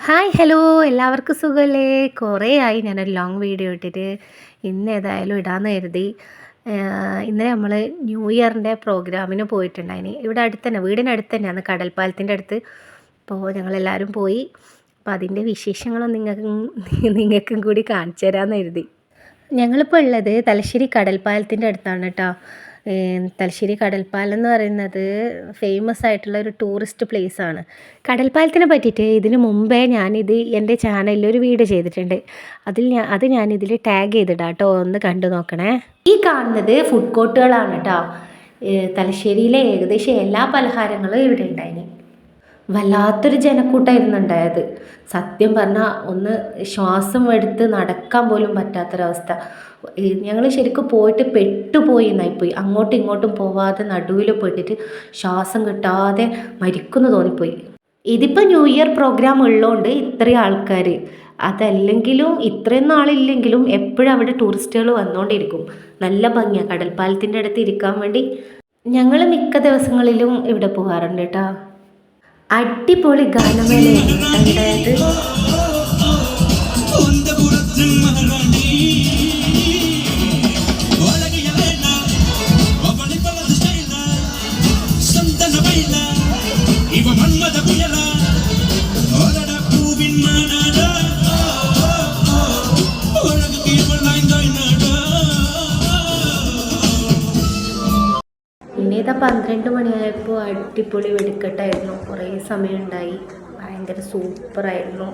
Hi hello എല്ലാവർക്കും സുഖമല്ലേ? കുറേ ആയി ഞാനൊരു ലോങ് വീഡിയോ ഇട്ടിട്ട്. ഇന്ന് ഏതായാലും ഇടാമെന്ന് കരുതി. ഇന്നലെ നമ്മൾ ന്യൂ ഇയറിൻ്റെ പ്രോഗ്രാമിന് പോയിട്ടുണ്ടായിന്. ഇവിടെ അടുത്ത് തന്നെ, വീടിനടുത്ത് തന്നെയാണ്, കടൽപ്പാലത്തിൻ്റെ അടുത്ത്. അപ്പോൾ ഞങ്ങളെല്ലാവരും പോയി. അപ്പോൾ അതിൻ്റെ വിശേഷങ്ങളും നിങ്ങൾക്കും കൂടി കാണിച്ചു തരാമെന്ന് കരുതി. ഞങ്ങളിപ്പോൾ ഉള്ളത് തലശ്ശേരി കടൽപ്പാലത്തിൻ്റെ അടുത്താണ് കേട്ടോ. തലശ്ശേരി കടൽപ്പാലം എന്ന് പറയുന്നത് ഫേമസ് ആയിട്ടുള്ള ഒരു ടൂറിസ്റ്റ് പ്ലേസാണ്. കടൽപ്പാലത്തിനെ പറ്റിയിട്ട് ഇതിന് മുമ്പേ ഞാനിത് എൻ്റെ ചാനലിൽ ഒരു വീഡിയോ ചെയ്തിട്ടുണ്ട്. അത് ഞാനിതിൽ ടാഗ് ചെയ്തിടാം കേട്ടോ, ഒന്ന് കണ്ടു നോക്കണേ. ഈ കാണുന്നത് ഫുഡ് കോർട്ടുകളാണ് കേട്ടോ. തലശ്ശേരിയിലെ ഏകദേശം എല്ലാ പലഹാരങ്ങളും ഇവിടെ ഉണ്ടായിന്. വല്ലാത്തൊരു ജനക്കൂട്ടമായിരുന്നു ഉണ്ടായത്. സത്യം പറഞ്ഞാൽ ഒന്ന് ശ്വാസം എടുത്ത് നടക്കാൻ പോലും പറ്റാത്തൊരവസ്ഥ. ഞങ്ങൾ ശരിക്കും പോയിട്ട് പെട്ടുപോയി എന്നായിപ്പോയി. അങ്ങോട്ടും ഇങ്ങോട്ടും പോവാതെ നടുവിൽ പോയിട്ട് ശ്വാസം കിട്ടാതെ മരിക്കുന്നു തോന്നിപ്പോയി. ഇതിപ്പോൾ ന്യൂ ഇയർ പ്രോഗ്രാം ഉള്ളതുകൊണ്ട് ഇത്രയും ആൾക്കാർ, അതല്ലെങ്കിലും ഇത്രയും നാളില്ലെങ്കിലും എപ്പോഴും അവിടെ ടൂറിസ്റ്റുകൾ വന്നുകൊണ്ടിരിക്കും. നല്ല ഭംഗിയാണ് കടൽപ്പാലത്തിൻ്റെ അടുത്ത് ഇരിക്കാൻ വേണ്ടി. ഞങ്ങൾ മിക്ക ദിവസങ്ങളിലും ഇവിടെ പോകാറുണ്ട് കേട്ടോ. അടിപൊളി ഗാനമേളയാണ് ഉണ്ടായത്. പിന്നെ ഇതാ 12 മണിയായപ്പോൾ അടിപൊളി വെടിക്കെട്ടായിരുന്നു. കുറേ സമയം ഉണ്ടായി, ഭയങ്കര സൂപ്പറായിരുന്നു.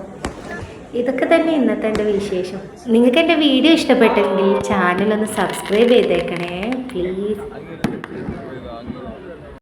ഇതൊക്കെ തന്നെ ഇന്നത്തെ എൻ്റെ വിശേഷം. നിങ്ങൾക്ക് എൻ്റെ വീഡിയോ ഇഷ്ടപ്പെട്ടെങ്കിൽ ചാനലൊന്ന് സബ്സ്ക്രൈബ് ചെയ്തേക്കണേ പ്ലീസ്.